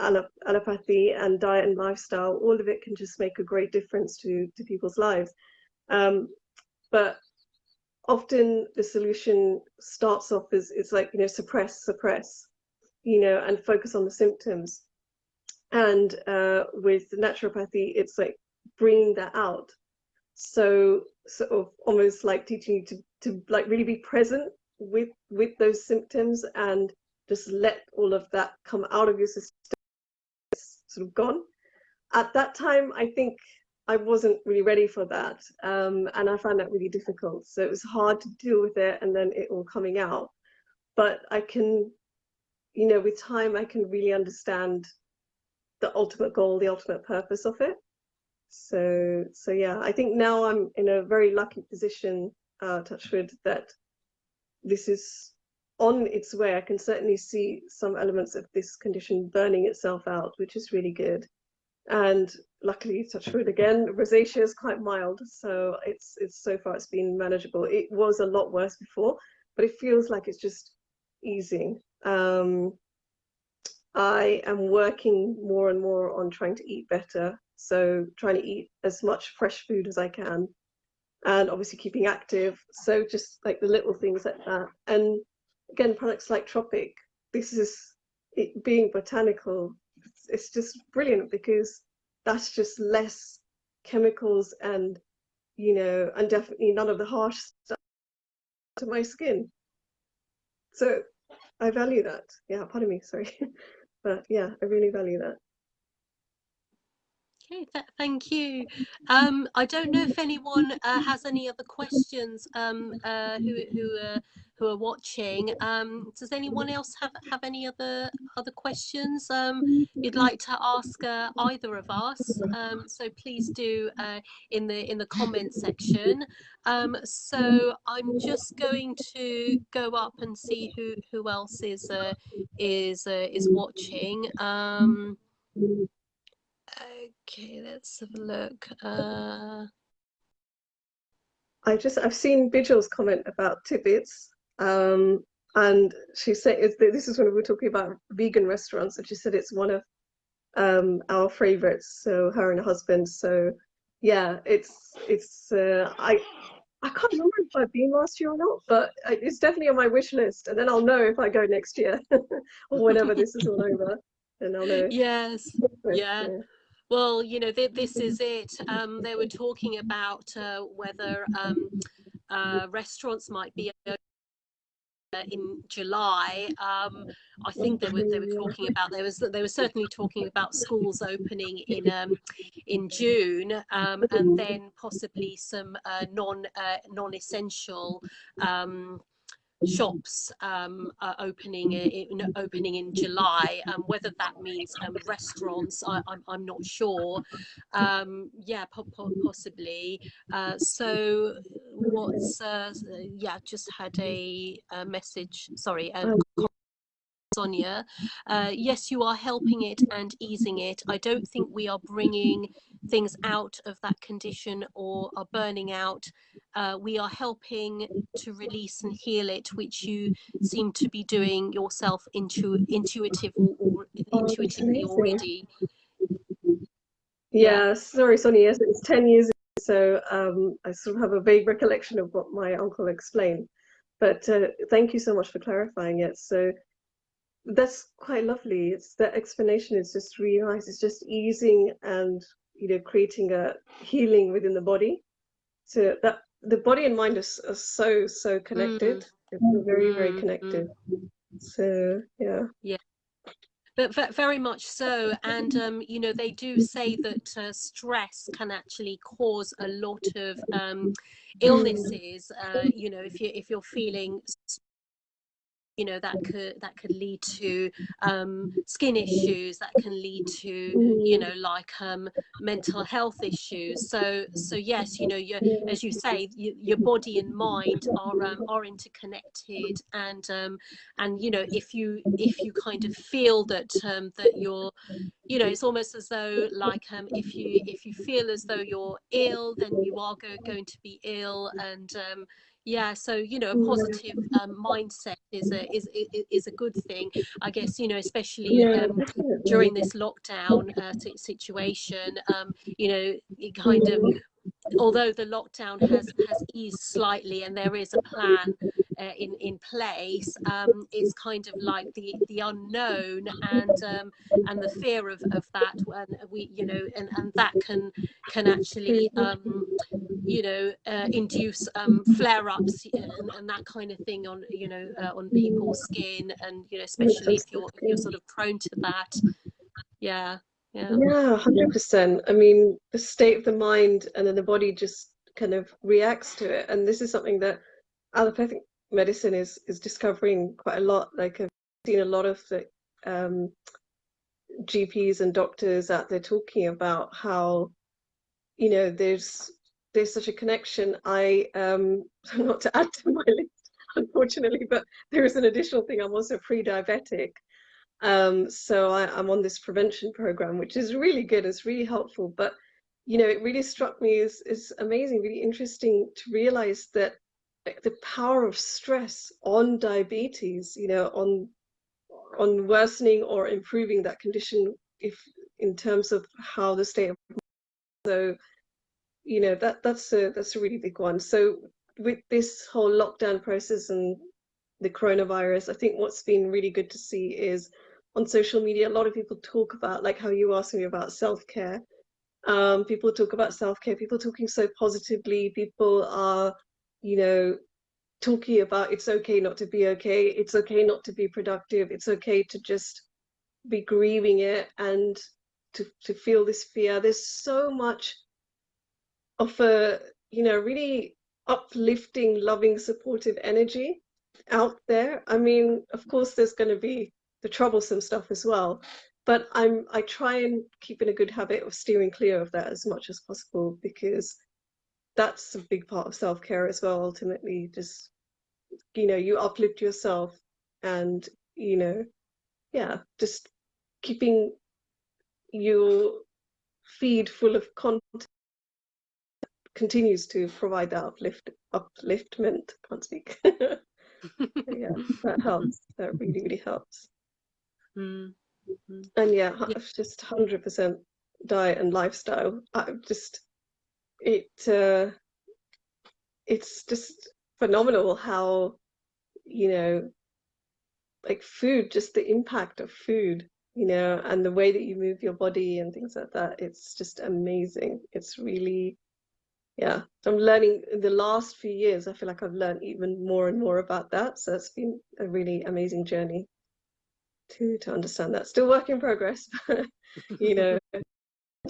allopathy and diet and lifestyle. All of it can just make a great difference to people's lives. But often the solution starts off as it's like, you know, suppress, you know, and focus on the symptoms. And with naturopathy, it's like bringing that out. So sort of almost like teaching you to like really be present with those symptoms and just let all of that come out of your system. It's sort of gone. At that time, I think I wasn't really ready for that. And I found that really difficult. So it was hard to deal with it and then it all coming out. But I can, you know, with time, I can really understand the ultimate goal, the ultimate purpose of it. So yeah, I think now I'm in a very lucky position, touchwood, that this is on its way. I can certainly see some elements of this condition burning itself out, which is really good. And luckily, touchwood again, rosacea is quite mild, so it's so far it's been manageable. It was a lot worse before, but it feels like it's just easing. I am working more and more on trying to eat better, so trying to eat as much fresh food as I can, and obviously keeping active. So just like the little things like that. And again, products like Tropic, this is it being botanical. It's just brilliant because that's just less chemicals and, you know, and definitely none of the harsh stuff to my skin. So I value that. Yeah, pardon me, sorry. But yeah, I really value that. Okay, thank you. I don't know if anyone has any other questions who are watching. Does anyone else have any other questions you'd like to ask either of us? So please do in the comment section. So I'm just going to go up and see who else is watching. Okay, let's have a look. I've seen Bijil's comment about Tibbetts, and she said this is when we were talking about vegan restaurants, and she said it's one of our favorites. So her and her husband. So yeah, it's I can't remember if I've been last year or not, but it's definitely on my wish list, and then I'll know if I go next year or whenever this is all over, and I'll know. Yes, But, yeah. Well, you know, this is it. They were talking about whether restaurants might be in July. I think they were talking about they were certainly talking about schools opening in June, and then possibly some non-essential shops opening in July. Whether that means restaurants, I'm not sure. Yeah, possibly. So what's yeah, just had a message. Sorry, Sonia. Yes, you are helping it and easing it. I don't think we are bringing things out of that condition or are burning out. We are helping to release and heal it, which you seem to be doing yourself intuitively already. Yeah. Yeah, sorry, Sonia. Yes, it's 10 years ago, so I sort of have a vague recollection of what my uncle explained. But thank you so much for clarifying it. So that's quite lovely. It's that explanation is just really nice. It's just easing and creating a healing within the body. So that the body and mind are so connected. They're very, very connected. So yeah. Yeah. But very much so, and you know, they do say that stress can actually cause a lot of illnesses. You know, if you're feeling, you know, that could lead to skin issues, that can lead to, you know, like mental health issues. So yes, you know, as you say, your body and mind are interconnected, and you know, if you kind of feel that that you're, you know, it's almost as though like if you feel as though you're ill, then you are going to be ill. And yeah, so you know, a positive mindset is a good thing, I guess. You know, especially Yeah, definitely. during this lockdown situation. You know, it kind of, although the lockdown has eased slightly and there is a plan in place, it's kind of like the unknown and the fear of that. And we, you know, and that can actually you know, induce flare-ups and that kind of thing on, you know, on people's skin, and you know, When it especially comes if to you're skin. sort of prone to that. Yeah, yeah. Yeah, 100%. I mean, the state of the mind and then the body just kind of reacts to it. And this is something that allopathic medicine is discovering quite a lot. Like I've seen a lot of the um, GPs and doctors out there talking about how, there's such a connection. I not to add to my list, unfortunately, but there is an additional thing. I'm also pre-diabetic. So I'm on this prevention program, which is really good. It's really helpful. But, it really struck me as amazing, really interesting to realize that the power of stress on diabetes, on worsening or improving that condition, if in terms of how the state of, so, that's a really big one. So with this whole lockdown process and the coronavirus, I think what's been really good to see is on social media, a lot of people talk about, like how you asked me about self-care. People talk about self-care, people talking so positively, people are, you know, talking about it's okay not to be okay, it's okay not to be productive, it's okay to just be grieving it. And to feel this fear. There's so much of a, you know, really uplifting, loving, supportive energy out there. I mean, of course, there's going to be the troublesome stuff as well, but I try and keep in a good habit of steering clear of that as much as possible, because that's a big part of self-care as well. Ultimately, just, you know, you uplift yourself, and, you know, yeah, just keeping your feed full of content continues to provide that upliftment. Can't speak. Yeah, that helps. That really, really helps. Mm-hmm. And yeah, Yeah. it's just 100% diet and lifestyle. I just it's just phenomenal how, you know, like food, just the impact of food, you know, and the way that you move your body and things like that. It's just amazing. It's really, yeah. I'm learning in the last few years. I feel like I've learned even more and more about that. So it's been a really amazing journey to understand that. Still work in progress, but, you know,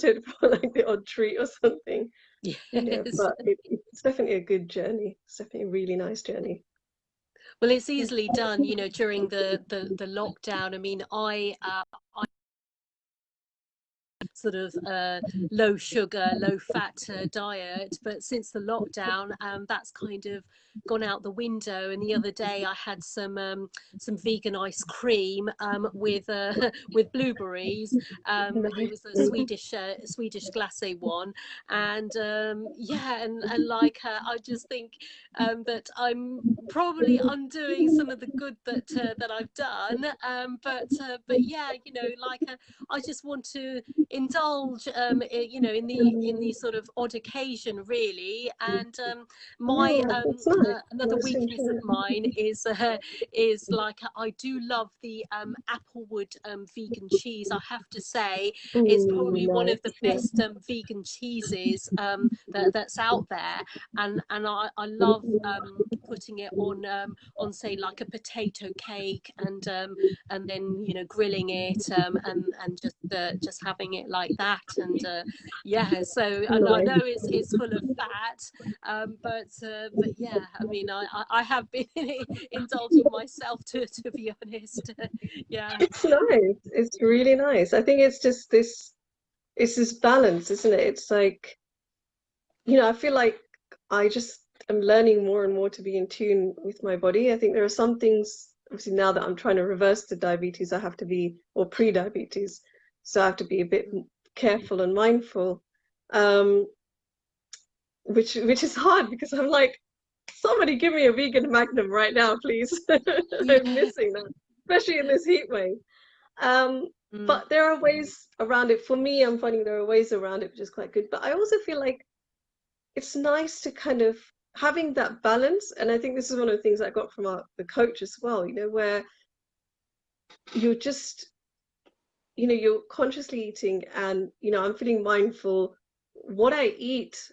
for like the odd treat or something. Yes. You know, but it's definitely a good journey. It's definitely a really nice journey. Well, it's easily done, you know, during the lockdown. I mean, I sort of low sugar, low fat diet, but since the lockdown, that's kind of gone out the window. And the other day I had some vegan ice cream with with blueberries. It was a Swedish glacé one, and yeah, and like I just think that I'm probably undoing some of the good that I've done, but yeah, you know, like I just want to indulge you know, in the sort of odd occasion, really. And my Yeah, that's nice. another weakness of mine is like I do love the Applewood vegan cheese. I have to say it's probably one of the Nice. best vegan cheeses that's out there, and I love putting it on say like a potato cake, and then, you know, grilling it, and just having it like that. And yeah, so, and I Nice. know it's full of fat, but yeah, I mean, I have been indulging myself, to be honest. Yeah. It's nice. It's really nice. I think it's just this, it's this balance, isn't it? It's like, you know, I feel like I just am learning more and more to be in tune with my body. I think there are some things, obviously, now that I'm trying to reverse the diabetes, I have to be, or pre-diabetes, so I have to be a bit careful and mindful, um, which is hard, because I'm like, somebody give me a vegan Magnum right now, please. I'm Yeah. missing that, especially in this heat wave. Um, Mm. but there are ways around it. For me, I'm finding there are ways around it, which is quite good. But I also feel like it's nice to kind of having that balance. And I think this is one of the things I got from the coach as well, you know, where you're just, you know, you're consciously eating, and, you know, I'm feeling mindful. What I eat,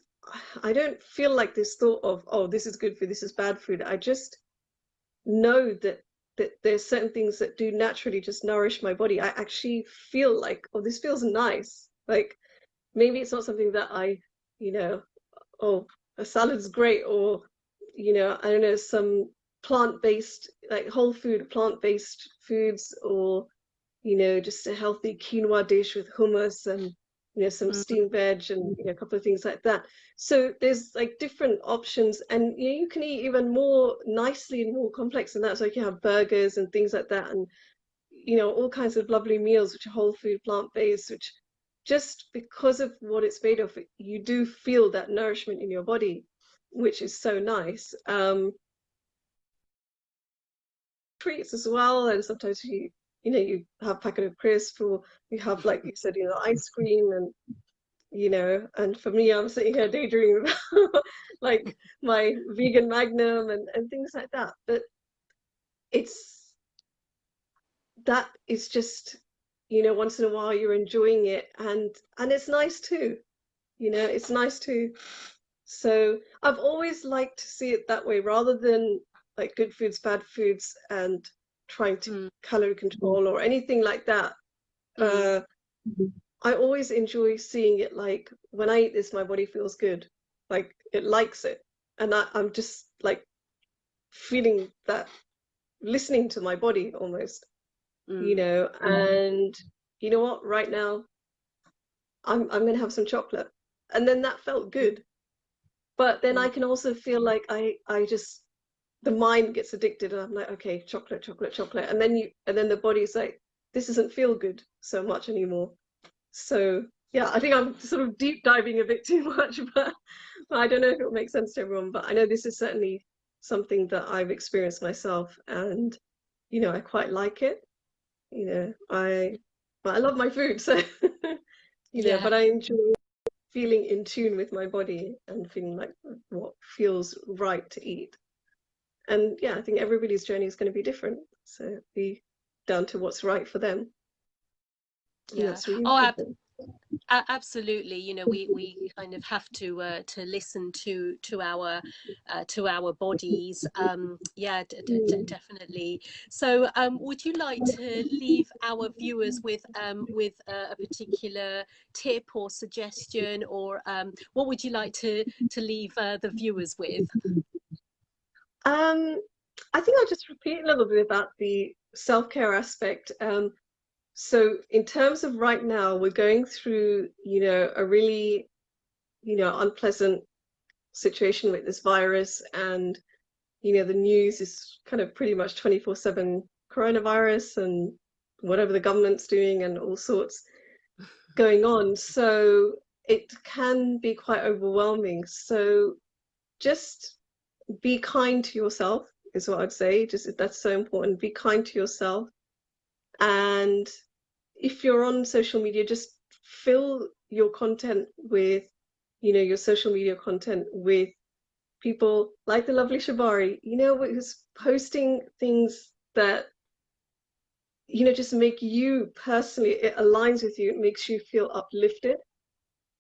I don't feel like this thought of, oh, this is good food, this is bad food. I just know that there's certain things that do naturally just nourish my body. I actually feel like, oh, this feels nice. Like, maybe it's not something that I, you know, oh, a salad's great, or, you know, I don't know, some plant-based, like whole food, plant-based foods, or, you know, just a healthy quinoa dish with hummus and, you know, some Mm. steamed veg and, you know, a couple of things like that. So there's like different options, and, you know, you can eat even more nicely and more complex than that. So you can have burgers and things like that, and, you know, all kinds of lovely meals which are whole food, plant-based, which, just because of what it's made of, you do feel that nourishment in your body, which is so nice. Treats as well, and sometimes you know, you have packet of crisps, or you have, like you said, you know, ice cream, and, you know, and for me, I'm sitting here daydreaming about like my vegan Magnum and things like that. But it's, that is just, you know, once in a while you're enjoying it, and it's nice too, you know, it's nice too. So I've always liked to see it that way, rather than like good foods, bad foods, and trying to Mm. calorie control or anything like that. Mm. Uh, I always enjoy seeing it like when I eat this, my body feels good, like it likes it, and I'm just like feeling that, listening to my body almost, you Mm. know. And you know what? Right now, I'm gonna have some chocolate, and then that felt good. But then I Mm. can also feel like I just, the mind gets addicted, and I'm like, okay, chocolate, chocolate, chocolate, and then the body's like, this doesn't feel good so much anymore. So yeah, I think I'm sort of deep diving a bit too much, but I don't know if it will make sense to everyone. But I know this is certainly something that I've experienced myself, and you know, I quite like it. You know, but I love my food, so you know, Yeah. but I enjoy feeling in tune with my body and feeling like what feels right to eat. And yeah, I think everybody's journey is going to be different, so it'd be down to what's right for them, and Yeah. that's really Oh, important. absolutely. You know, we kind of have to listen to our bodies. Yeah, Mm. definitely. So, would you like to leave our viewers with a particular tip or suggestion, or what would you like to leave the viewers with? Um, I think I'll just repeat a little bit about the self-care aspect. So in terms of right now, we're going through, you know, a really, you know, unpleasant situation with this virus, and you know, the news is kind of pretty much 24/7 coronavirus and whatever the government's doing and all sorts going on. So it can be quite overwhelming. So just be kind to yourself is what I'd say. Just that's so important. Be kind to yourself. And if you're on social media, just fill your content with, you know, your social media content with people like the lovely Shabari, you know, who's posting things that, you know, just make you personally, it aligns with you, it makes you feel uplifted,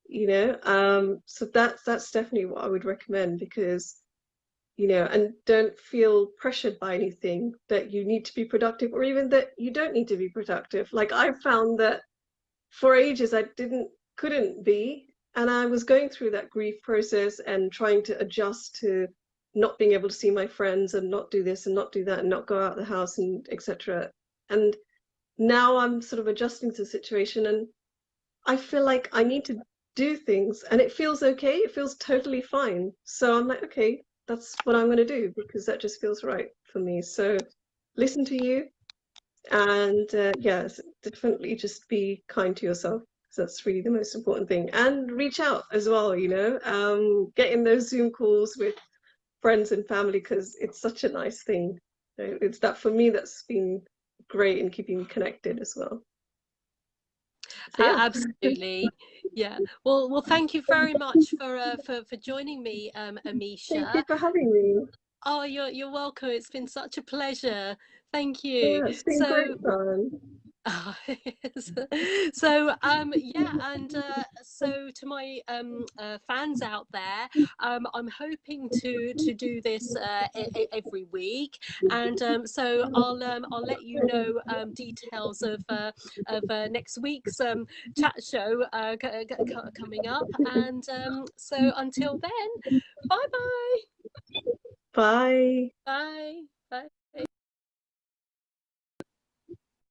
you know. So that's definitely what I would recommend, because you know, and don't feel pressured by anything that you need to be productive, or even that you don't need to be productive. Like I found that for ages I couldn't be, and I was going through that grief process and trying to adjust to not being able to see my friends and not do this and not do that and not go out the house and etc. And now I'm sort of adjusting to the situation, and I feel like I need to do things, and it feels okay. It feels totally fine. So I'm like, okay, that's what I'm going to do because that just feels right for me. So listen to you, and yes, definitely just be kind to yourself, because that's really the most important thing. And reach out as well, you know, get in those Zoom calls with friends and family, because it's such a nice thing. It's that for me that's been great in keeping me connected as well. So yeah. Absolutely. Yeah. Well, thank you very much for joining me, Thank you Amisha. for having me. Oh, you're welcome. It's been such a pleasure. Thank you. Yeah, it's been great So, fun. yes. So yeah, and so to my fans out there, I'm hoping to do this every week, and so I'll let you know details of next week's chat show coming up, and so until then, bye bye. Bye. Bye.